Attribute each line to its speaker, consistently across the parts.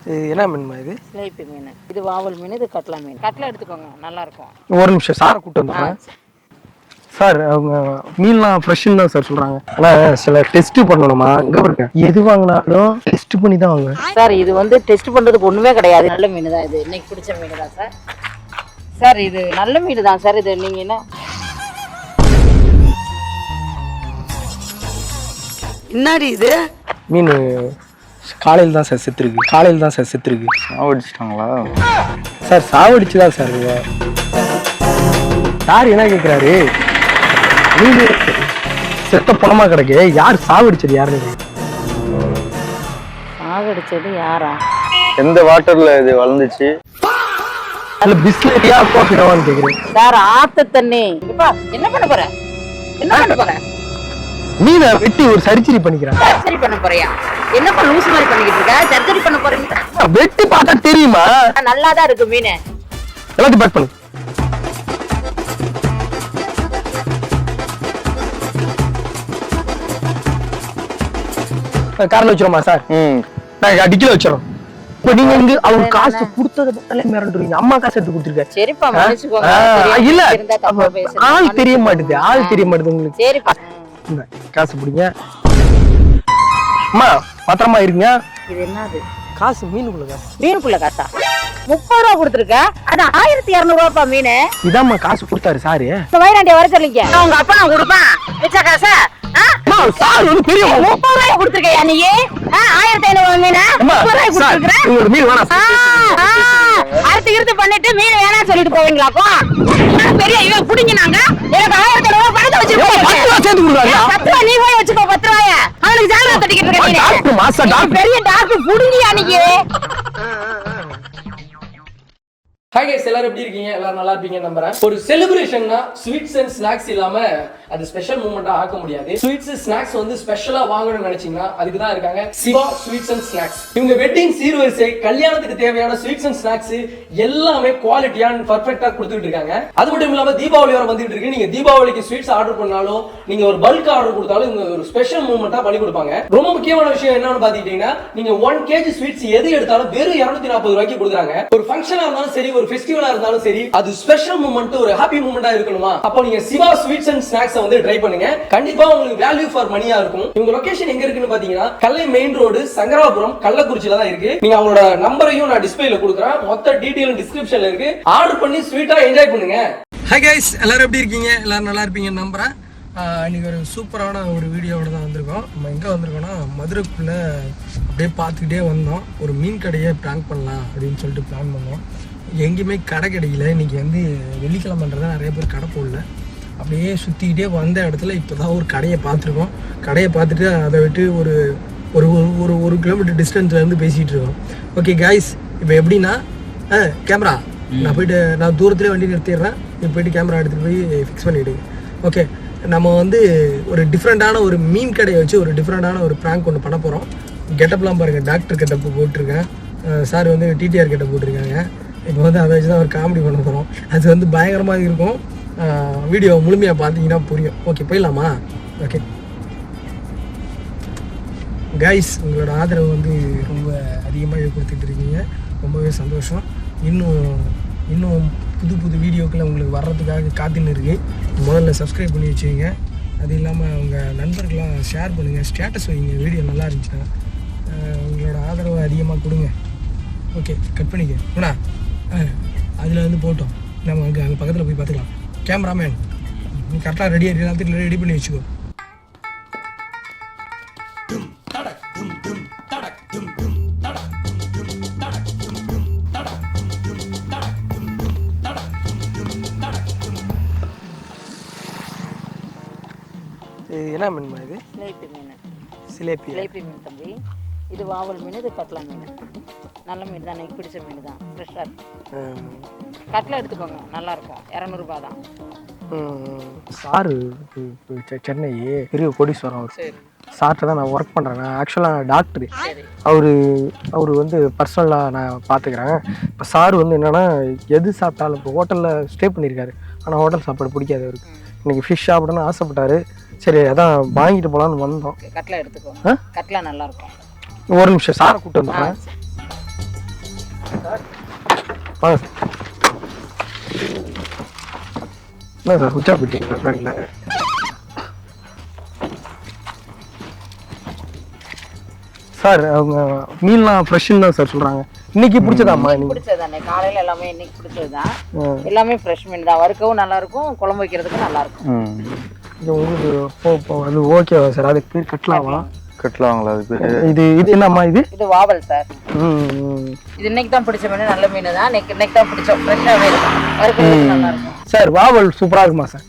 Speaker 1: இது என்ன மீன்மா இது?
Speaker 2: சிலேபி மீன். இது வாவல் மீன், இது கட்லா மீன். கட்லா எடுத்துக்கோங்க, நல்லா இருக்கும்.
Speaker 1: ஒரு நிமிஷம் சாரை கூப்பிட்டு வந்துடுறேன். சார் அவங்க மீன்லாம் ஃப்ரெஷ்ஷுன்னு தான் சார் சொல்கிறாங்க. ஆனால் சில டெஸ்ட்டு பண்ணணுமா? இங்கே பாருங்க, எது வாங்கினாலும் டெஸ்ட் பண்ணி தான் வாங்க
Speaker 2: சார். இது வந்து டெஸ்ட் பண்ணுறதுக்கு ஒன்றுமே கிடையாது. நல்ல மீன் தான் இது. இன்னைக்கு பிடிச்ச மீன் தான் சார். சார் இது நல்ல மீன் தான் சார். இது நீங்கள் என்ன
Speaker 3: என்னடி இது
Speaker 1: மீன் காலையில் தான் சார் செத்துருக்கு.
Speaker 4: சாவடிச்சிட்டாங்களா
Speaker 1: சார்? சாவடிச்சு தான் சார். யார் என்ன கேட்குறாரு? மீன் செத்த பணமா கிடக்கு. யார் சாவடிச்சது? யாருன்னு
Speaker 2: சாவடிச்சது யாரா?
Speaker 4: எந்த வாட்டர்ல இது வளர்ந்துச்சு?
Speaker 1: அல்ல பிஸ்லரியா கோஃபிடாவான்னு கேட்குறேன்
Speaker 2: சார். ஆத்து தண்ணி. என்ன பண்ண போற?
Speaker 1: மீனை வெட்டி ஒரு சர்ஜரி பண்ணிக்கிறேன்.
Speaker 2: சர்ஜரி பண்ண போறியா? என்னப்பா லூஸ் மாதிரி பண்ணிக்கிட்டு இருக்க? சர்ஜரி பண்ண போறீங்க?
Speaker 1: வெட்டி பார்த்தா தெரியுமா?
Speaker 2: நல்லா தான் இருக்கு மீன்.
Speaker 1: எல்லாத்தையும் பேக் பண்ணு. கார்ல வச்சிரோமா சார்? நான் டிக்கில வச்சிரோம். இப்ப நீங்க இங்க அவர் காசு கொடுத்தத பத்தாலே மிரண்டுறீங்க. அம்மா காசு எடுத்து கொடுத்துருக்காரு.
Speaker 2: சரிப்பா, மன்னிச்சுக்கோங்க.
Speaker 1: இல்ல ஆள் தெரிய மாட்டுது உங்களுக்கு.
Speaker 2: சரிப்பா,
Speaker 1: இந்த காசு பிடிங்க. அம்மா பத்திரமா இருங்க.
Speaker 2: இது என்னது?
Speaker 1: காசு மீனுக்குள்ள காசு.
Speaker 2: மீனுக்குள்ள காசா? 30 ரூபா கொடுத்துருக்க. அது 1200 ரூபாப்பா மீன்.
Speaker 1: இதாம்மா காசு கொடுத்தாரு சாரு.
Speaker 2: இந்த வைராண்டிய வர சொல்லிங்க. உங்க அப்பா நான் கொடுப்பான் மிச்ச காசா?
Speaker 1: சார் வந்து பெரிய
Speaker 2: 30 ரூபாய் கொடுத்துருக்கையா நீ? 1500 மீன் 30 ரூபாய் கொடுத்துருக்க.
Speaker 1: உங்களுக்கு மீன் வேணாம்.
Speaker 2: அறுத்து பண்ணிட்டு மீன் வேணாம் சொல்லிட்டு போவீங்களாக்கோ? பெரிய இவன் புடிங்கினாங்க. எனக்கு 1500 ரூபாய் பணத்தை வச்சிருக்கோம்.
Speaker 1: 10 ரூபாய் சேர்த்து கொடுக்குறாங்க.
Speaker 2: 10 ரூபாய் நீ போய் வச்சுக்கோ. 10 ரூபாய் அவனுக்கு ஜாலரா தட்டிக்கிட்டு இருக்க நீ.
Speaker 1: டாக்டர் மாஸ்டர் டாக்டர்
Speaker 2: பெரிய டாக்டர் புடிங்கியா நீ?
Speaker 1: ஹாய் கைஸ், எல்லாரும் எப்படி இருக்கீங்க? எல்லாரும் நல்லா இருப்பீங்க நம்புறேன். ஒரு செலிப்ரேஷன்னா ஸ்வீட்ஸ் அண்ட் ஸ்நாக்ஸ் இல்லாம அது ஸ்பெஷல் மூமெண்டா ஆக்க முடியாது. ஸ்வீட்ஸ் ஸ்நாக்ஸ் வந்து ஸ்பெஷலா வாங்கணும்னு நினைச்சீங்கன்னா அதுக்கு தான் இருக்காங்க சிவா ஸ்வீட்ஸ் அண்ட் ஸ்நாக்ஸ். இவங்க வெட்டிங் சீர்வரிசை, கல்யாணத்துக்கு தேவையான ஸ்வீட்ஸ் அண்ட் ஸ்நாக்ஸ் எல்லாமே குவாலிட்டியா அண்ட் பர்ஃபெக்ட்டா கொடுத்துட்டு இருக்காங்க. அது மட்டும் இல்லாம தீபாவளி வர வந்துட்டு இருக்கு. நீங்க தீபாவளிக்கு ஸ்வீட்ஸ் ஆர்டர் பண்ணாலும், நீங்க ஒரு பல்க் ஆர்டர் கொடுத்தாலும் இவங்க ஒரு ஸ்பெஷல் மூமெண்டா பண்ணி கொடுப்பாங்க. ரொம்ப முக்கியமான விஷயம் என்னன்னு பாத்தீங்கன்னா, நீங்க 1 kg ஸ்வீட்ஸ் எது எடுத்தாலும் வெறும் 240 ரூபாய்க்கு கொடுக்குறாங்க. ஒரு ஃபங்க்ஷனா இருந்தாலும் சரி, ஒரு ஃபெஸ்டிவலா இருந்தாலும் சரி, அது ஸ்பெஷல் மூமெண்ட், ஒரு ஹாப்பி மூமெண்டா இருக்கணுமா? அப்போ நீங்க சிவா ஸ்வீட்ஸ் அண்ட் ஸ்நாக்ஸ் வந்து ட்ரை பண்ணுங்க. கண்டிப்பா உங்களுக்கு வேல்யூ ஃபார் மணியா இருக்கும். இவங்க லொகேஷன் எங்க இருக்குன்னு பாத்தீங்கன்னா, கல்லை மெயின் ரோடு, சங்கராபுரம், கள்ளக்குறிச்சில தான் இருக்கு. நீங்க அவங்களோட நம்பரையும் நான் டிஸ்ப்ளேல கொடுக்குறேன். மொத்த டீடைல் டிஸ்கிரிப்ஷன்ல இருக்கு. ஆர்டர் பண்ணி ஸ்வீட்டா என்ஜாய் பண்ணுங்க. ஹாய் கைஸ், எல்லாரும் எப்படி இருக்கீங்க? எல்லாரும் நல்லா இருப்பீங்க நம்புறேன். இன்னைக்கு ஒரு சூப்பரான ஒரு வீடியோவோட தான் வந்திருக்கோம். நம்ம எங்கே வந்திருக்கோம்னா, மதுரைக்குள்ளே அப்படியே பார்த்துக்கிட்டே வந்தோம். ஒரு மீன் கடையை ப்ராங்க் பண்ணலாம் அப்படின்னு சொல்லிட்டு பிளான் பண்ணோம். எங்கேயுமே கடை கிடைக்கல. இன்றைக்கி வந்து வெள்ளிக்கிழமைன்றதை நிறைய பேர் கடை போடல. அப்படியே சுற்றிக்கிட்டே வந்த இடத்துல இப்போ தான் ஒரு கடையை பார்த்துருக்கோம். கடையை பார்த்துட்டு அதை விட்டு ஒரு ஒரு ஒரு ஒரு கிலோமீட்டர் டிஸ்டன்ஸ்லேருந்து பேசிகிட்டு இருக்கோம். ஓகே கைஸ், இப்போ எப்படின்னா கேமரா நான் தூரத்துலேயே வண்டி நிறுத்திடுறேன். இப்போ போய்ட்டு கேமரா எடுத்துகிட்டு போய் ஃபிக்ஸ் பண்ணிவிடுங்க. ஓகே, நம்ம வந்து ஒரு டிஃப்ரெண்ட்டான ஒரு மீன் கடையை வச்சு ஒரு டிஃப்ரெண்ட்டான ஒரு ப்ராங்க் ஒன்று பண்ண போகிறோம். கெட்டப்லாம் பாருங்கள், டாக்டர் கெட்டப்பு போட்டிருக்கேன். சார் வந்து டிடிஆர் கெட்டப் போட்டிருக்காங்க. இப்போ வந்து அதை வச்சு தான் ஒரு காமெடி பண்ண போகிறோம். அது வந்து பயங்கரமாக இருக்கும். வீடியோ முழுமையாக பார்த்தீங்கன்னா புரியும். ஓகே, போயிடலாமா? ஓகே கைஸ், உங்களோட ஆதரவு வந்து ரொம்ப அதிகமாக கொடுத்துட்டு இருக்கீங்க. ரொம்பவே சந்தோஷம். இன்னும் புது வீடியோக்களை உங்களுக்கு வர்றதுக்காக காத்துன்னு இருக்குது. முதல்ல சப்ஸ்கிரைப் பண்ணி வச்சுக்கோங்க. அது இல்லாமல் உங்கள் நண்பர்களாம் ஷேர் பண்ணுங்கள், ஸ்டேட்டஸ் வைங்க. வீடியோ நல்லா இருந்துச்சுன்னா உங்களோட ஆதரவை அதிகமாக கொடுங்க. ஓகே, கட் பண்ணிக்க வேணா. அதில் வந்து போட்டோம். நம்ம அங்கே பக்கத்தில் போய் பார்த்துக்கலாம். கேமராமேன், நீ கரெக்டாக எல்லாத்துக்கும் ரெடி பண்ணி வச்சுக்கோ. என்ன மீன்மா இது?
Speaker 2: சிலேபி மீன்.
Speaker 1: சிலேபி
Speaker 2: மீன் தம்பி. இது வாவல் மீன், இது கட்லா மீன். நல்ல மீன் தான், எனக்கு பிடிச்ச மீன் தான். ஃப்ரெஷ்ஷாக இருக்கும். கட்லா எடுத்துக்கோங்க, நல்லா இருக்கும். 200 ரூபாய் தான்.
Speaker 1: சாரு சென்னை பெரிய கோடீஸ்வரம். அவர் சார்கிட்ட தான் நான் ஒர்க் பண்ணுறேன். நான் ஆக்சுவலாக டாக்டரு. அவர் வந்து பர்சனலாக நான் பார்த்துக்கிறேன். இப்போ சார் வந்து என்னென்னா, எது சாப்பிட்டாலும் இப்போ ஹோட்டலில் ஸ்டே பண்ணியிருக்காரு. ஆனால் ஹோட்டல் சாப்பாடு பிடிக்காது அவருக்கு. இன்றைக்கி ஃபிஷ் சாப்பிடணும்னு ஆசைப்பட்டார். சரி, அதான் வாங்கிட்டு போகலான்னு வந்தோம்.
Speaker 2: கட்லா எடுத்துக்கோங்க, கட்லா நல்லா இருக்கும்.
Speaker 1: ஒரு நிமிஷம் சாரை கூப்பிட்டு வந்துடுறேன்.
Speaker 5: வாங்க என்ன சார் உச்சா போயிட்டீங்க சார் அவங்க மீன்லாம் ஃப்ரெஷ்ஷுன்னு தான் சார் சொல்கிறாங்க இன்னைக்கு பிடிச்சதாம்மா நீங்கள்
Speaker 2: பிடிச்சதானே காலையில எல்லாமே இன்னைக்கு பிடிச்சதுதான் எல்லாமே ஃப்ரெஷ் மீன் தான் வறுக்கவும் நல்லா இருக்கும் குழம்பு வைக்கிறதுக்கு நல்லா இருக்கும்
Speaker 5: இது உங்களுக்கு அது ஓகேவா சார் அதுக்கு பேர் கட்டலாமா
Speaker 4: கட்டலாங்களா அது பேர்
Speaker 5: இது இது என்னம்மா இது
Speaker 2: இது வாவல் சார் இது இன்னைக்கு தான் பிடிச்ச மீன் நல்ல மீன் தான் இன்னைக்கு தான் பிடிச்சோம் ஃப்ரெஷ்ஷாகவே இருக்கும் வறுக்கிறதுக்கு நல்லா இருக்கும்
Speaker 5: சார் வாவல் சூப்பராக இருக்குமா சார்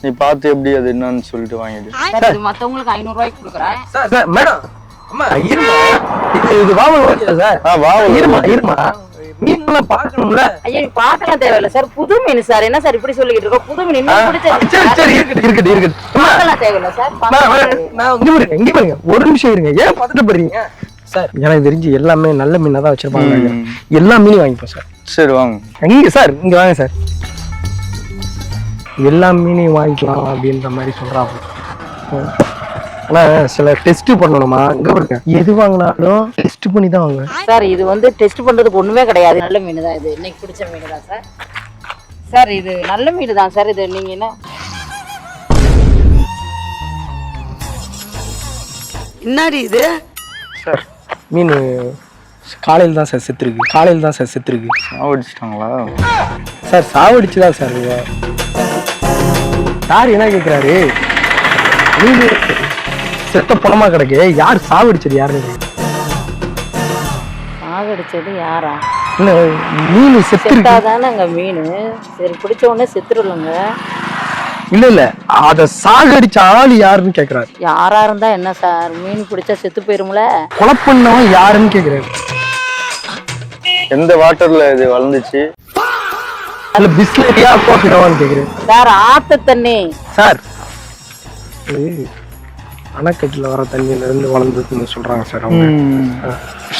Speaker 4: நீ பார்த்து எப்படி அது என்னன்னு சொல்லிட்டு வாங்கிடு
Speaker 2: சார் இது மற்றவங்களுக்கு 500 ரூபாய்க்கு கொடுக்குறேன்
Speaker 5: சார் சார் மேடம் அம்மா இருமா இது வாவல் ஓகே சார்
Speaker 4: வாவல்
Speaker 5: இருமா மீன்லாம் பார்க்கணும்ல
Speaker 2: ஐயா நீ பார்க்கலாம் தேவையில்லை சார் புது மீன் சார் என்ன சார் இப்படி சொல்லிக்கிட்டு இருக்கோம் புது மீன் இன்னும் பிடிச்சது
Speaker 5: சரி சரி இருக்குது
Speaker 2: பார்க்கலாம் தேவையில்லை சார்
Speaker 5: நான் இங்க பாருங்க ஒரு நிமிஷம் இருங்க ஏன் பதட்டப்படுறீங்க சார் எனக்கு தெரிஞ்சு எல்லாமே நல்ல மீனா தான் வச்சிருப்பாங்க எல்லா மீனும் வாங்கிப்போம் சார்
Speaker 4: சரி வாங்க
Speaker 5: இங்க சார் இங்க வாங்க சார் எல்லா மீனையும் வாங்கிக்கலாம் அப்படின்ற மாதிரி சொல்றாங்க ஆனா சில டெஸ்ட் பண்ணணுமா இங்க பாருங்க எது வாங்கினாலும் டெஸ்ட் பண்ணி தான் வாங்க
Speaker 2: சார் இது வந்து டெஸ்ட் பண்றதுக்கு ஒண்ணுமே கிடையாது நல்ல மீன் தான் இது இன்னைக்கு பிடிச்ச மீன் தான் சார் சார் இது நல்ல மீன் தான் சார் இது நீங்க என்ன
Speaker 3: என்னடி இது
Speaker 5: சார் மீன் காலையில் தான் சார் செத்துருக்கு
Speaker 4: சாவடிச்சிட்டாங்களா
Speaker 5: சார் சாவடிச்சு தான் சார் யார் என்ன கேட்குறாரு மீன் செத்த பணமா கிடக்கு யார் சாவடிச்சது யாருன்னு
Speaker 2: சாகடிச்சது யாரா
Speaker 5: இல்ல மீன் செத்துருக்கு
Speaker 2: செத்தாதானங்க மீன் சரி பிடிச்ச உடனே செத்துருலங்க
Speaker 5: இல்ல அத சாகடிச்ச ஆள் யாருன்னு கேக்குறாரு
Speaker 2: யாரா இருந்தா என்ன சார் மீன் பிடிச்சா செத்து போயிரும்ல
Speaker 5: கொலை பண்ணவன் யாருன்னு கேக்குறாரு
Speaker 4: எந்த வாட்டர்ல இது வளர்ந்துச்சு
Speaker 5: இல்ல பிஸ்லரியா கோபிடவான்னு கேக்குறாரு
Speaker 2: சார் ஆத்து தண்ணி
Speaker 5: சார் அணைக்கட்டுல வர தண்ணியில இருந்து வளர்ந்ததுன்னு சொல்றாங்க சார் அவங்க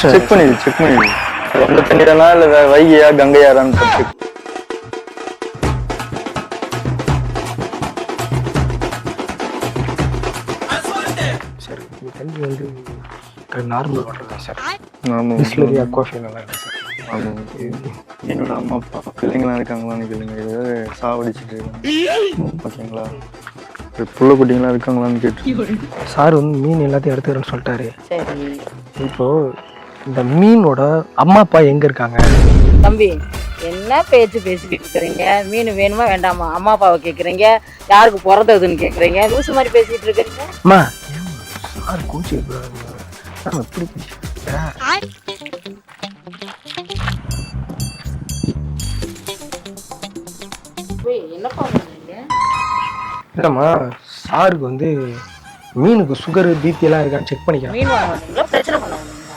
Speaker 4: செக் பண்ணிடு அந்த தண்ணியிலாம் இல்ல வைகையா கங்கையாரான்னு செக்
Speaker 5: சார் இந்த தண்ணி வந்து நார்மல் வாட்டர் தான் சார் பிஸ்லரியா கோஃபி நல்லா இருக்கு சார்
Speaker 4: என்னோட அம்மா அப்பா பிள்ளைங்களாம் இருக்காங்களான்னு கேளுங்க ஏதாவது சாவடிச்சுட்டு இருக்காங்க ஓகேங்களா புள்ள குட்டிங்களா இருக்காங்களான்னு கேட்டு
Speaker 5: சார் வந்து மீன் எல்லாத்தையும் எடுத்துக்கிறேன்னு சொல்லிட்டாரு
Speaker 2: சரி
Speaker 5: இப்போ இந்த மீனோட அம்மா அப்பா எங்க இருக்காங்க
Speaker 2: தம்பி என்ன பேச்சு பேசிக்கிட்டு இருக்கிறீங்க மீன் வேணுமா வேண்டாமா அம்மா அப்பாவை கேட்குறீங்க யாருக்கு பிறந்ததுன்னு கேட்குறீங்க லூசு மாதிரி பேசிக்கிட்டு இருக்கிறீங்க
Speaker 5: அம்மா சார் கோச்சி எப்படி
Speaker 2: என்னப்பா பண்ணுறீங்க
Speaker 5: இல்லைம்மா சாருக்கு வந்து மீனுக்கு சுகரு பிபி எல்லாம் இருக்கான்னு செக் பண்ணிக்கிறேன்
Speaker 2: மீன் வாங்க வந்தீங்களா பிரச்சனை பண்ண வந்தீங்களா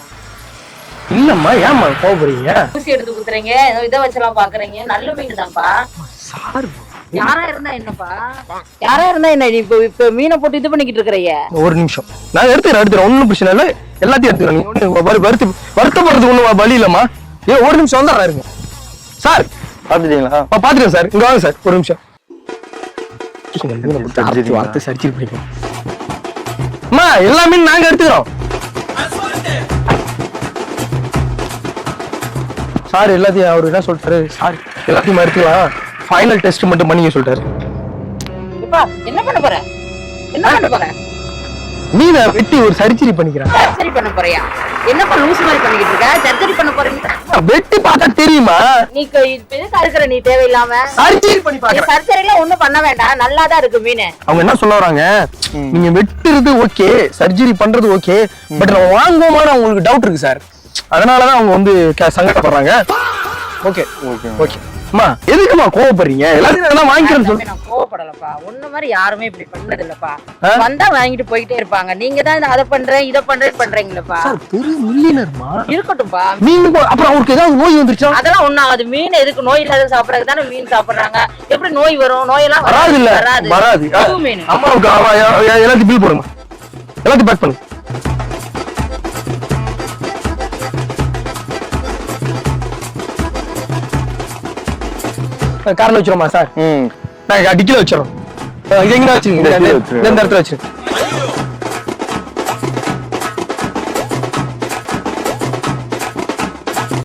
Speaker 5: இல்லம்மா ஏம்மா கோவப்படுறீங்க
Speaker 2: ஊசி எடுத்து குடுத்துறீங்க ஏதோ இதை வச்செல்லாம் பாக்குறீங்க நல்ல மீன் தான்ப்பா
Speaker 5: சார்
Speaker 2: யாரா இருந்தா என்னப்பா யாரா இருந்தா என்ன இப்ப மீனை போட்டு இது பண்ணிக்கிட்டு இருக்கிறீங்க
Speaker 5: ஒரு நிமிஷம் நான் எடுத்துக்கிறேன் ஒன்றும் பிரச்சனை இல்லை எல்லாத்தையும் எடுத்துக்கிறேன் நீங்க வருத்தப்படுறதுக்கு ஒன்றும் வழி இல்லைம்மா ஒரு நிமிஷம் வந்துடுறா இருங்க சார்
Speaker 4: பார்த்துட்டீங்களா
Speaker 5: பாத்துட்டேன் சார் இங்க வாங்க சார் ஒரு நிமிஷம் வார்த்தை சர்ஜரி பண்ணிக்கலாம் அம்மா எல்லா மீன் நாங்க எடுத்துக்கிறோம் சார் எல்லாத்தையும் அவரு என்ன சொல்லிட்டாரு சார் எல்லாத்தையும் எடுத்துக்கலாம் ஃபைனல் டெஸ்ட் மட்டும் பண்ணிக்க சொல்லிட்டாரு
Speaker 2: என்ன பண்ண போற என்ன பண்ண போற
Speaker 5: மீனை வெட்டி ஒரு சர்ஜரி பண்ணிக்கிறேன்
Speaker 2: சர்ஜரி பண்ண போறியா என்னப்பா லூஸ் மாதிரி பண்ணிக்கிட்டு இருக்க சர்ஜரி பண்ண போறீங்க
Speaker 5: வெட்டி பார்த்தா தெரியுமா
Speaker 2: நீ எதுக்கு இருக்கிற நீ தேவையில்லாம
Speaker 5: சர்ஜரி பண்ணி பாக்குறேன்
Speaker 2: சர்ஜரி எல்லாம் ஒண்ணும் பண்ண வேண்டாம் நல்லாதான் இருக்கு மீன்
Speaker 5: அவங்க என்ன சொல்ல வராங்க நீங்க வெட்டுறது ஓகே சர்ஜரி பண்றது ஓகே பட் நம்ம வாங்குவோமான அவங்களுக்கு டவுட் இருக்கு சார் அதனாலதான் அவங்க வந்து சங்கடப்படுறாங்க ஓகே ஓகே ஓகே அம்மா எதுக்குமா கோவப்படுறீங்க எல்லாத்தையும் வாங்கிக்கிறேன்னு சொல்லி
Speaker 2: நான் கோவப்படலப்பா ஒண்ணு மாதிரி யாருமே இப்படி பண்ணது இல்லப்பா வந்தா வாங்கிட்டு போயிட்டே இருப்பாங்க நீங்க தான் அதை பண்றேன் இதை பண்றீங்களப்பா
Speaker 5: பெரிய மில்லியனர்மா
Speaker 2: இருக்கட்டும்பா
Speaker 5: மீன் அப்புறம் அவருக்கு ஏதாவது நோய் வந்துருச்சா
Speaker 2: அதெல்லாம் ஒண்ணும் ஆகாது மீன் எதுக்கு நோய் இல்லாத சாப்பிடறதுக்கு தானே மீன் சாப்பிடுறாங்க எப்படி நோய் வரும் நோயெல்லாம்
Speaker 5: வராது இல்ல வராது
Speaker 2: மீன்
Speaker 5: அம்மாவுக்கு எல்லாத்தையும் பில் போடுங்க எல்லாத்தையும் பேக் பண்ணுங்க கார்ல வச்சிரோமா சார் நான் டிக்கில வச்சிரோம் இது எங்க வச்சிருக்கீங்க இந்த இடத்துல வச்சிருக்கேன்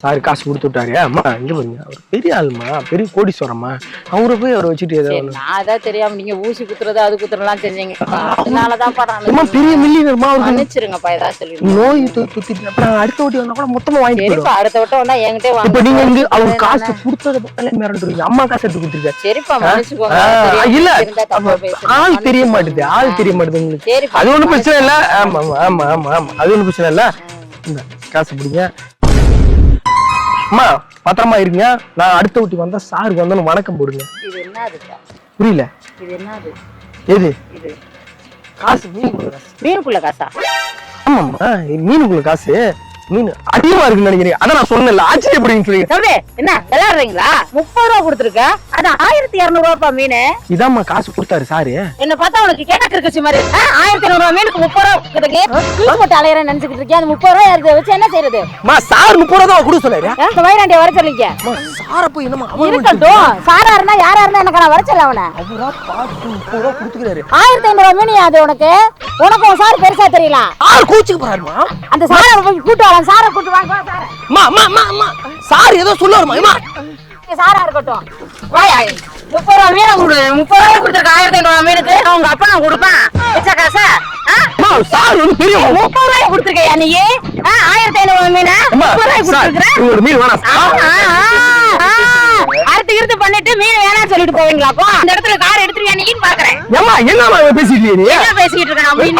Speaker 5: சார் காசு கொடுத்து விட்டாரு. அம்மா இங்க பாருங்க, அவர் பெரிய ஆளுமா, பெரிய கோடீஸ்வரம்மா. அவரை போய் அவரை வச்சுட்டு
Speaker 2: சரி, நான் அதான் தெரியாம நீங்க ஊசி குத்துறது அது குத்துறதுலாம் தெரிஞ்சீங்க. அதனாலதான்
Speaker 5: அம்மா பெரிய மில்லியனர்மா அவருக்கு
Speaker 2: மன்னிச்சிருங்கப்பா, ஏதாவது சொல்லி
Speaker 5: நோய் குத்திட்டு அப்புறம் அடுத்த வாட்டி வந்தா கூட மொத்தமா வாங்கிட்டு
Speaker 2: சரிப்பா, அடுத்த வட்டம் வந்தா என்கிட்டே
Speaker 5: இப்ப
Speaker 2: வாங்க.
Speaker 5: நீங்க இங்க அவர் காசு கொடுத்தத பக்கத்துல மிரண்டுறீங்க. அம்மா காசு எடுத்து கொடுத்துருக்காரு.
Speaker 2: சரிப்பா, மன்னிச்சுக்கோங்க.
Speaker 5: இல்ல
Speaker 2: இருந்தா தப்பா பேசுறேன்.
Speaker 5: ஆள் தெரிய மாட்டுது, ஆள் தெரிய மாட்டுது உங்களுக்கு.
Speaker 2: சரிப்பா,
Speaker 5: அது ஒண்ணும் பிரச்சனை இல்ல. ஆமா ஆமா ஆமா ஆமா அது ஒண்ணும் பிரச்சனை இல்ல. இந்த காசு பிடிங்க அம்மா, பத்திரமா இருங்க. நான் அடுத்த வீட்டுக்கு வந்தா சாருக்கு வந்தாலும் வணக்கம் போடுங்க.
Speaker 2: இது என்னதுப்பா?
Speaker 5: புரியல.
Speaker 2: இது என்னது?
Speaker 5: எது?
Speaker 2: இது
Speaker 5: காசு மீனுக்குள்ள காசு.
Speaker 2: மீனுக்குள்ள காசா?
Speaker 5: ஆமாம்மா, மீனுக்குள்ள காசு. மீன் அதிகமா இருக்குன்னு நினைக்கிறீங்க. அதான் நான் சொன்னேன்ல, ஆச்சரியப்படுவீங்கன்னு சொல்லுங்க.
Speaker 2: தம்பி, என்ன விளையாடுறீங்களா? 30 ரூபா கொடுத்துருக்க, அது 1200 ரூபாப்பா மீன்.
Speaker 5: இதாம்மா காசு கொடுத்தாரு சாரு.
Speaker 2: என்ன பார்த்தா உனக்கு கேட்டக்கு இருக்கச்சு மாதிரி 1200 ரூபா மீனுக்கு 30 ரூபா கொடுத்துருக்கு. போட்டு அலையறேன்னு நினைச்சுக்கிட்டு இருக்கேன். அந்த 30 ரூபாய் எடுத்து வச்சு என்ன செய்யறது?
Speaker 5: சார் 30 ரூபா தான் கொடுக்க சொன்னாரு.
Speaker 2: இந்த வைராண்டிய வர சொல்லிக்க.
Speaker 5: சாரை போய் என்னமா
Speaker 2: இருக்கட்டும், சாரா இருந்தா யாரா இருந்தா எனக்கு நான் வர சொல்ல அவனை.
Speaker 5: அவரா பார்த்து 30 ரூபா கொடுத்துக்கிறாரு.
Speaker 2: 1500 ரூபா மீன் அது உனக்கு. உனக்கு சார் பெருசா தெரியல.
Speaker 5: ஆள் கூச்சுக்கு போறாருமா.
Speaker 2: அந்த சாரை போய் கூட்டு வாங்க, சாரை கூட்டு வாங்க.
Speaker 5: சார் ஏதோ சொல்லுவாருமா.
Speaker 2: சாரா இருக்கட்டும். வாயா 30 ரூபா மீன் கொடு. 30 ரூபா கொடுத்துருக்க 1500 ரூபா மீனுக்கு உங்க அப்பா நான் கொடுப்பேன். பிச்சை காசா?
Speaker 5: சார் வந்து பெரிய
Speaker 2: 30 ரூபாய் கொடுத்துருக்கையா நீ? 1500 ரூபா மீன் 30 ரூபாய் கொடுத்துருக்க.
Speaker 5: மீன்
Speaker 2: அடுத்து இருத்து பண்ணிட்டு மீன் வேணாம் சொல்லிட்டு போவீங்களா? அப்போ அந்த இடத்துல கார் எடுத்துருவியா நீன்னு பாக்குறேன்.
Speaker 5: ஏமா என்னமா பேசிட்டு நீ?
Speaker 2: என்ன பேசிட்டு இருக்க? நான் மீன்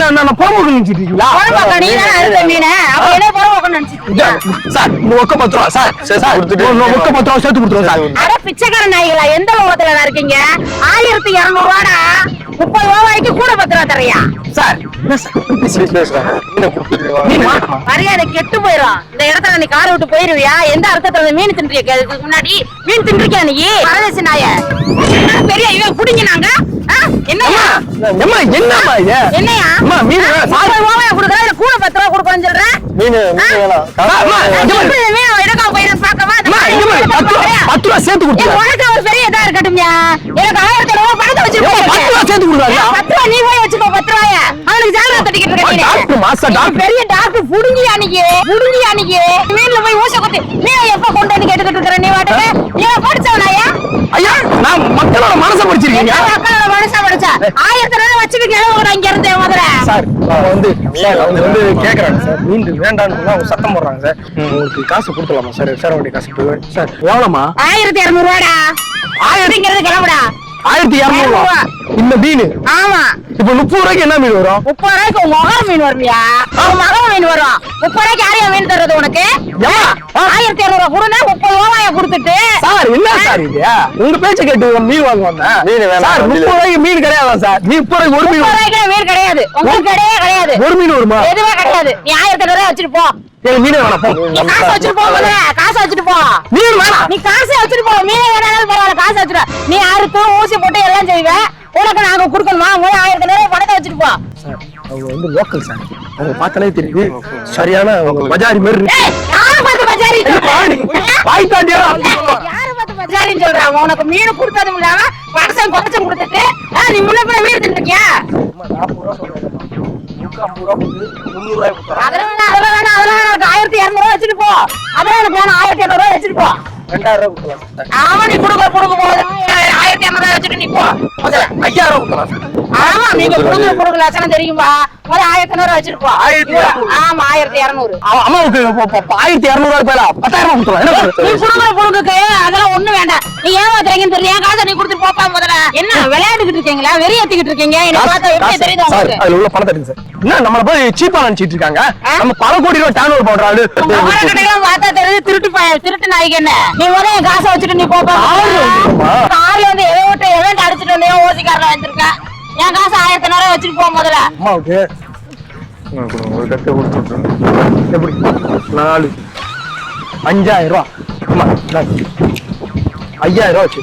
Speaker 5: நான் என்ன போக நினைச்சிட்டு இருக்கீங்களா?
Speaker 2: போறப்பா நீ தான அறுத்த மீன். அப்ப என்ன போறப்பா நினைச்சிட்டு
Speaker 5: சார் ஒக்க 10 ரூபா சார். சார் கொடுத்துட்டு ஒக்க 10 ரூபா சேர்த்து கொடுத்துறோம் சார்.
Speaker 2: அட பிச்சைக்கார நாய்களா, எந்த லோகத்துல இருக்கீங்க? 1200 ரூபாடா. 30 ரூபாய்க்கு கூட 10 ரூபா தரையா?
Speaker 5: சார் என்ன சார்
Speaker 2: மரியாதை கெட்டு போயிடும். இந்த இடத்துல நீ காரை விட்டு போயிருவியா? எந்த அர்த்தத்துல மீன் தின்றிருக்க? இதுக்கு முன்னாடி மீன் தின்றிருக்கியா நீ? பரதேசி நாய பெரிய இவன் குடிங்கினாங்க. என்னையா
Speaker 5: என்னமா இது?
Speaker 2: என்னையா
Speaker 5: மீன்
Speaker 2: 40 ரூபாய் கொடுக்குறேன், இல்ல கூட 10 ரூபா கொடுக்குறேன்னு சொல்றேன்.
Speaker 5: மீன்
Speaker 2: மீன் எடுக்காம போயிரு பாக்கவா?
Speaker 5: 10 ரூபா சேர்த்து கொடுத்துருங்க.
Speaker 2: உனக்கு ஒரு பெரிய இதா இருக்கட்டும்யா. எனக்கு 1000 ரூபாய் பணத்தை வச்சுக்கோ.
Speaker 5: 10 ரூபா சேர்த்து கொடுக்குறாங்க.
Speaker 2: 10 ரூபா நீ போய் வச்சுக்கோ. 10 ரூபாய அவனுக்கு ஜாலியா தட்டிக்கிட்டு இருக்க. பெரிய டாக்டர் புடுங்கி அன்னைக்கு மீன்ல போய் ஊச குத்தி மீன் எப்ப கொண்டு வந்து கேட்டுக்கிட்டு இருக்கிற நீ வாட்டுக்கு? ஏன் படிச்சவனாயா?
Speaker 5: ஐயா நான் மக்களோட மனசை படிச்சிருக்கீங்க.
Speaker 2: மக்களோட மனசை படிச்சா 1000 ரூபாய் வச்சுட்டு கிளம்புற இங்க இருந்து முதல்ல.
Speaker 5: சார் அவங்க வந்து கேக்குறாங்க சார், மீன் வேண்டாம்னு சொன்னா அவங்க சத்தம் போடுறாங்க சார். உங்களுக்கு காசு கொடுத்துலாமா சார்? சேர வேண்டிய காசு சார் எவ்வளோமா?
Speaker 2: 1200 ரூபாடா. 1000 கிளம்புடா.
Speaker 5: 1200 இந்த மீன்.
Speaker 2: ஆமா,
Speaker 5: இப்ப 30 ரூபாய்க்கு என்ன மீன் வரும்?
Speaker 2: 30 ரூபாய்க்கு உங்க மகன் மீன் வருவியா? உங்க மகன் மீன் வரும். 30 ரூபாய்க்கு யாரையா மீன் தர்றது உனக்கு? 1200 ரூபாய் கொடுனா 30 ரூபாய கொடுத்துட்டு
Speaker 5: சார் என்ன சார் இது? உங்க பேச்ச கேட்டு மீன் வாங்க வந்தேன். சார் 30 ரூபாய்க்கு மீன் கிடையாதா சார்? 30 ரூபாய்க்கு ஒரு மீன்.
Speaker 2: 30 ரூபாய்க்கு மீன் கிடையாது. உங்களுக்கு கிடையாது.
Speaker 5: ஒரு மீன் வருமா?
Speaker 2: எதுவே கிடையாது. நீ 1200 ரூபாய் வச்சுட்டு போ.
Speaker 5: எனக்கு மீன் வேணாம் போ.
Speaker 2: நீ காசு வச்சுட்டு போ. காசு வச்சுட்டு போ.
Speaker 5: மீன் வேணாம்.
Speaker 2: நீ காசு வச்சுட்டு போ. மீன் வேணாலும் பரவாயில்ல, காசு வச்சுட்டு. நீ அறுத்து ஊசி போட்டு எல்லாம் செய்வ. உனக்கு நாங்க கொடுக்கணுமா? 1200 ரூபாய் பணத்தை வச்சுட்டு போ.
Speaker 5: சார் அவங்க வந்து லோக்கல் சார், அவங்க பார்த்தாலே தெரியுது சரியான பஜாரி மாதிரி இருக்கு.
Speaker 2: யாரை பார்த்து பஜாரி?
Speaker 5: வாய் தாண்டியா?
Speaker 2: யாரை பார்த்து பஜாரின்னு சொல்றாங்க? உனக்கு மீன் கொடுத்ததும் இல்லாம பணம் கொஞ்சம் கொடுத்துட்டு நீ முன்ன பின்ன மீன் தின்னுக்கியா?
Speaker 5: 40 ரூபா சொல்றேன். 50 ரூபா கொடுத்து 300 ரூபாய் கொடுத்தா.
Speaker 2: அதெல்லாம் வேணாம். 1200 ரூபாய் வச்சுட்டு போ. அதெல்லாம் எனக்கு வேணாம். 1200 ரூபாய் வச்சுட்டு போ.
Speaker 5: 2000 ரூபாய் கொடுக்கலாம்.
Speaker 2: ஆமா, நீ கொடுக்க போகுது. 1200 ரூபாய் வச்சுட்டு நீ போ.
Speaker 5: 5000 ரூபாய் கொடுக்கலாம்.
Speaker 2: ஆமா, நீங்க கொடுக்க லட்சணம் தெரியுமா? 1200 ரூபாய் வச்சுட்டு போ.
Speaker 5: 1200.
Speaker 2: ஆமா, 1200.
Speaker 5: அம்மாவுக்கு 1200 ரூபாய் பேரா 10000 ரூபாய் கொடுக்கலாம்.
Speaker 2: நீ கொடுக்குறதுக்கு அதெல்லாம் ஒண்ணு வேண்டாம். நீ ஏமாத்துறீங்கன்னு தெரியல. என் காசை நீ கொடுத்துட்டு போப்பா முதல்ல. என்ன விளையாண்டுகிட்டு இருக்கீங்களா? வெறி ஏத்திக்கிட்டு இருக்கீங்க? எனக்கு பார்த்தா எப்படி தெரியுது
Speaker 5: சார்
Speaker 2: உங்களுக்கு?
Speaker 5: அதுல உள்ள பணத்தை எடுங்க சார். என்ன நம்மள போய் சீப்பா நினைச்சிட்டு இருக்காங்க? நம்ம பல கோடி ரூபாய் டர்ன் ஓவர் பண்றாரு.
Speaker 2: கடையெல்லாம் பார்த்தா தெரியுது திருட்டு நாய்க்கு. என்ன நீ முதல்ல என் காசை வச்சுட்டு நீ போப்பா. கார்ல வந்து எவன் அடிச்சுட்டு வந்தே ஓசிக்காரல வச்சிருக்க. என் காசு 1200 ரூபாய் வச்சுட்டு போ முதல்ல.
Speaker 5: அம்மாவுக்கு ஒரு கட்டை கொடுத்து எப்படி 4 5000 ரூபாய். அம்மா 5000 ரூபாய் வச்சு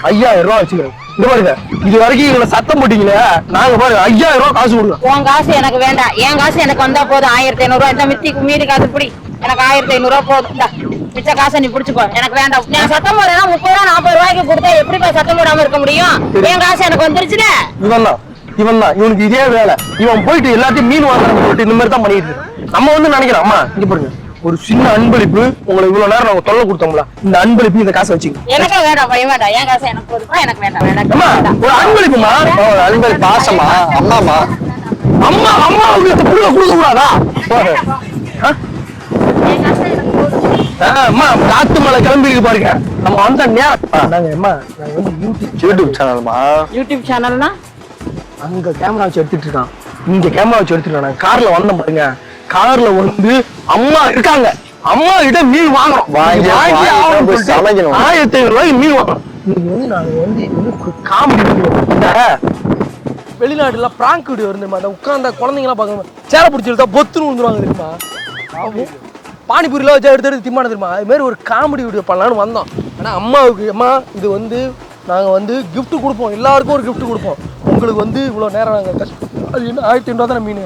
Speaker 5: 5000 ரூபாய் வச்சுக்கிறேன். இந்த பாருங்க, இது வரைக்கும் இவங்களை சத்தம் போட்டீங்களே, நாங்க பாருங்க 5000 ரூபாய் காசு கொடுங்க.
Speaker 2: உன் காசு எனக்கு வேண்டாம். என் காசு எனக்கு வந்தா போதும். 1500 ரூபாய். இந்த மீறி காசு பிடி. எனக்கு 1500 ரூபாய் போதும். மிச்ச காசை நீ புடிச்சுக்கோ. எனக்கு வேண்டாம். நான் சத்தம் போடுறேன்னா 30 ரூபாய் 40 ரூபாய்க்கு கொடுத்தா எப்படி போய் சத்தம் போடாம இருக்க முடியும்? என் காசு எனக்கு வந்துருச்சுல.
Speaker 5: இவன் தான் இவனுக்கு இதே வேலை. இவன் போயிட்டு எல்லாத்தையும் மீன் வாங்குறவங்க போயிட்டு இந்த மாதிரி தான் பண்ணிட்டு இருக்கான். நம்ம வந்து நினைக்கிறோம், அம்மா இங்க பாருங்க ஒரு சின்ன அன்பளிப்பு. உங்களுக்கு இவ்வளவு நேரம் நாங்க தொல்லை கொடுத்தோம்ல, இந்த அன்பளிப்பு இந்த காசை வச்சுங்க.
Speaker 2: எனக்கு வேண்டாம் பையன் வேண்டாம், என் காசு எனக்கு போதுமா, எனக்கு வேண்டாம்
Speaker 5: அம்மா,
Speaker 2: வேண்டாம்.
Speaker 5: ஒரு அன்பளிப்புமா,
Speaker 4: ஒரு அன்பளிப்பு பாசமா அம்மாமா
Speaker 5: அம்மா அம்மாவுக்கு புள்ள கொடுக்க கூடாதா?
Speaker 2: என் காசு எனக்கு போதும்.
Speaker 5: அம்மா காத்து மலை கிளம்பி இருக்கு பாருங்க. நம்ம வந்த நேரம் நாங்க அம்மா நாங்க வந்து
Speaker 4: யூடியூப் சேனல்மா.
Speaker 2: யூடியூப் சேனல்னா
Speaker 5: அங்க கேமரா வச்சு எடுத்துட்டு இருக்கான், இங்க கேமரா வச்சு எடுத்துட்டு இருக்கான். கார்ல வந்தோம் பாருங்க, கார்ல வந்து அம்மா இருக்காங்க, அம்மா கிட்ட மீன் வாங்குறோம்.
Speaker 4: வாங்கி சமைக்கணும்.
Speaker 5: 1500 ரூபாய்க்கு மீன் வாங்குறோம். இன்னைக்கு வந்து நாங்க வந்து காமெடி வெளிநாட்டுல பிராங்க் வீடியோ இருந்துமா, அந்த உட்கார்ந்த குழந்தைங்களாம் பார்க்கணும், சேரை பிடிச்சி எடுத்தா பொத்துன்னு விழுந்துருவாங்க தெரியுமா. பானிபூரிலாம் வச்சா எடுத்து திம்மான தெரியுமா, அது மாதிரி ஒரு காமெடி வீடியோ பண்ணலான்னு வந்தோம். ஆனால் அம்மாவுக்கு அம்மா இது வந்து நாங்கள் வந்து gift கொடுப்போம், எல்லாருக்கும் ஒரு gift கொடுப்போம். உங்களுக்கு வந்து இவ்வளோ நேரம் நாங்கள் அது என்ன 1500 தானே மீன்,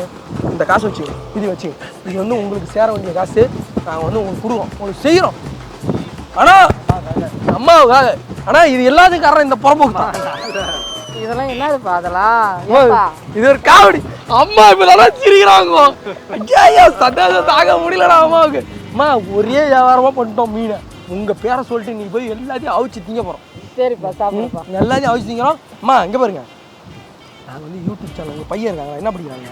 Speaker 5: இந்த காசு வச்சு இது வச்சு இது வந்து உங்களுக்கு சேர வேண்டிய காசு, நாங்கள் வந்து உங்களுக்கு கொடுவோம், உங்களுக்கு செய்கிறோம். ஆனால் அம்மாவுக்காக. ஆனால் இது எல்லாத்துக்கும் காரணம் இந்த புறம்போக்கு தான்.
Speaker 2: இதெல்லாம் என்னதுப்பா அதெல்லாம்?
Speaker 5: இது ஒரு காமெடி. அம்மா இப்ப நல்லா சிரிக்கிறாங்க. ஐயா சந்தோஷம் தாங்க முடியலடா அம்மாவுக்கு. அம்மா ஒரே வியாபாரமா பண்ணிட்டோம் மீனை. உங்க பேரை சொல்லிட்டு நீ போய் எல்லாத்தையும் அவிச்சு திங்க போறோம்.
Speaker 2: சரிப்பா சாப்பிடுப்பா.
Speaker 5: எல்லாத்தையும் அவிச்சு திங்கிறோம். அம்மா இங்க பாருங்க, நாங்கள் வந்து யூடியூப் சேனல் உங்க பையன் இருக்காங்க, என்ன படிக்கிறாங்க?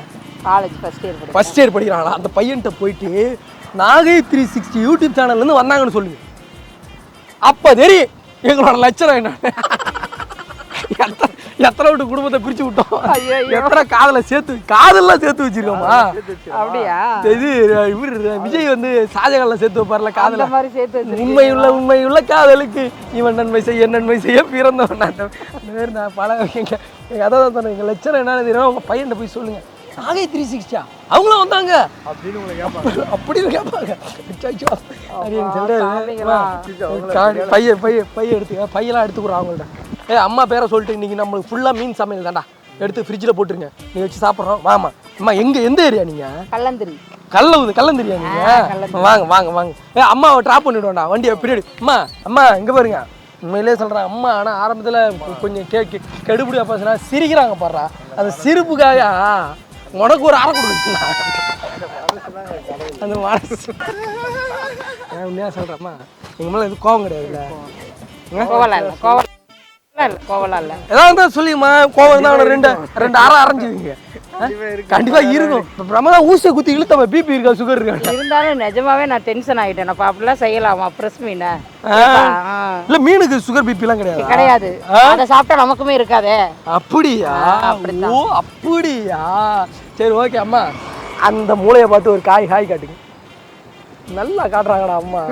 Speaker 2: காலேஜ் ஃபர்ஸ்ட் இயர் படிக்கிறேன்.
Speaker 5: ஃபர்ஸ்ட் இயர் படிக்கிறாங்களா? அந்த பையன்கிட்ட போயிட்டு நாகை 360 யூடியூப் சேனல்ல இருந்து வந்தாங்கன்னு சொல்லுங்க. அப்ப தெரியும் எங்களோட லட்சணம் என்ன. எத்தனை விட்டு குடும்பத்தை பிரிச்சு விட்டோம், எத்தனை காதெல்லாம் சேர்த்து வச்சிருக்கோமா.
Speaker 2: அப்படியா?
Speaker 5: இது இவர் விஜய் வந்து ஷாஜகான்ல சேர்த்து வைப்பார்ல காதல,
Speaker 2: மாதிரி சேர்த்து
Speaker 5: உண்மையுள்ள காதலுக்கு இவன் நன்மை செய்ய பிறந்தவன். நான் பல அதான் சொன்னேன், எங்க லட்சணம் என்னன்னு தெரியும். உங்க பையன் போய் சொல்லுங்க, நாகை 360 அவங்களும் வந்தாங்க அப்படின்னு கேட்பாங்க. பையன் எடுத்துக்க, பையெல்லாம் எடுத்துக்கிறோம் அவங்கள்ட்ட. அம்மா பேரை சொல்லிட்டு இன்னைக்கு நம்மளுக்கு ஃபுல்லாக மீன் சமையல் தாண்டா, எடுத்து ஃப்ரிட்ஜில் போட்டுருங்க, நீங்கள் வச்சு சாப்பிட்றோம். வாமா அம்மா, எந்த ஏரியா நீங்கள்?
Speaker 2: கல்லந்திரி.
Speaker 5: கல்லந்திரியா நீங்கள்? வாங்க. அம்மாவை ட்ராப் பண்ணிவிடுவோம்டா வண்டியை பின்னாடி. அம்மா இங்கே பாருங்க, உண்மையிலே சொல்கிறேன் அம்மா. ஆனால் ஆரம்பத்தில் கொஞ்சம் கெடுபடியாக பேசுனா சிரிக்கிறாங்க பாடுறா, அந்த சிரிப்புக்காக உனக்கு ஒரு அரை கொடுக்குறா அந்த மனசு. உண்மையாக சொல்கிறேம்மா, எங்கள் மேலே எதுவும் கோவம் கிடையாதுல்ல?
Speaker 2: கோவலாம் இல்ல.
Speaker 5: ஏதாவது சொல்லிங்கம்மா, கோவம் தான் ரெண்டு அரை அரைஞ்சுவீங்க. கண்டிப்பா இருக்கும். பிரம்மதான் ஊசியை குத்தி இழுத்தவ பிபி இருக்கா, சுகர் இருக்கா?
Speaker 2: இருந்தாலும் நிஜமாவே நான் டென்ஷன் ஆகிட்டேன். அப்படிலாம் செய்யலாமா ஃப்ரெஷ் மீன்?
Speaker 5: இல்ல மீனுக்கு சுகர் பிபி எல்லாம்
Speaker 2: கிடையாது. அதை சாப்பிட்டா நமக்குமே இருக்காதே.
Speaker 5: அப்படியா? ஓ அப்படியா, சரி ஓகே. அம்மா அந்த மூளையை பார்த்து ஒரு காய் காட்டுங்க. நல்லா காட்டுறாங்கடா அம்மா,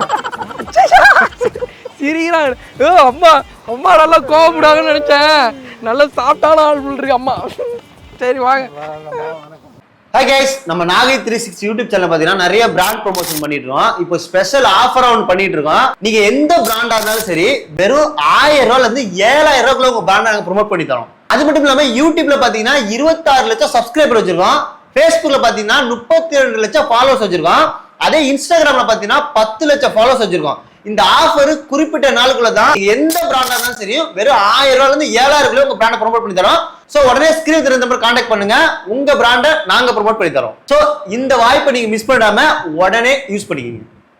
Speaker 5: சிரிக்கிறாங்க. அம்மா நல்லா கோவப்படாங்கன்னு நினைச்சேன், நல்லா சாப்பிட்டாலும் ஆள் இருக்கு அம்மா. சரி வாங்க.
Speaker 6: ஹாய் கைஸ், நம்ம நாகை 360 யூடியூப் சேனல் பாத்தீங்கன்னா நிறைய பிராண்ட் ப்ரொமோஷன் பண்ணிட்டு இருக்கோம். இப்போ ஸ்பெஷல் ஆஃபர் ஒன்று பண்ணிட்டு இருக்கோம். நீங்க எந்த பிராண்டா இருந்தாலும் சரி, வெறும் 1000 ரூபாயில இருந்து 7000 ரூபாய்க்குள்ள உங்க பிராண்டை நாங்க ப்ரொமோட் பண்ணி தரோம். அது மட்டும் இல்லாம யூடியூப்ல பாத்தீங்கன்னா 26 லட்சம் சப்ஸ்கிரைபர் வச்சிருக்கோம். ஃபேஸ்புக்ல பாத்தீங்கன்னா 32 லட்சம் ஃபாலோவர்ஸ் வச்சிருக்கோம். அதே இன்ஸ்டாகிராம்ல பாத்தீங்கன்னா 10 லட்சம் ஃபாலோவர்ஸ் வச்சிருக்கோம். இந்த ஆஃபர் குறிப்பிட்ட நாளுக்குள்ள தான். எந்த பிராண்டா இருந்தாலும் சரி, வெறும் 1000 ரூபாயில இருந்து 7000 உங்க பிராண்டை ப்ரொமோட் பண்ணி தரோம். சோ உடனே ஸ்கிரீன் தெரிஞ்ச நம்பர் கான்டாக்ட் பண்ணுங்க, உங்க பிராண்டை நாங்க ப்ரொமோட் பண்ணி தரோம். சோ இந்த வாய்ப்பை நீங்க மிஸ் பண்ணாம உடனே யூஸ் பண்ணிக்கங்க.